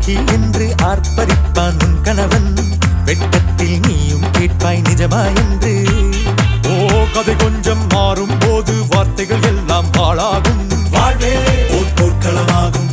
வாழ்க்கை என்று ஆர்ப்பரிப்பான் உன் கணவன். வெட்டத்தில் நீயும் கேட்பாய் நிஜமா என்று. ஓ கதை கொஞ்சம் மாறும் போது வார்த்தைகள் எல்லாம் பாழாகும். வாழ்வே போர்க்களமாகும்.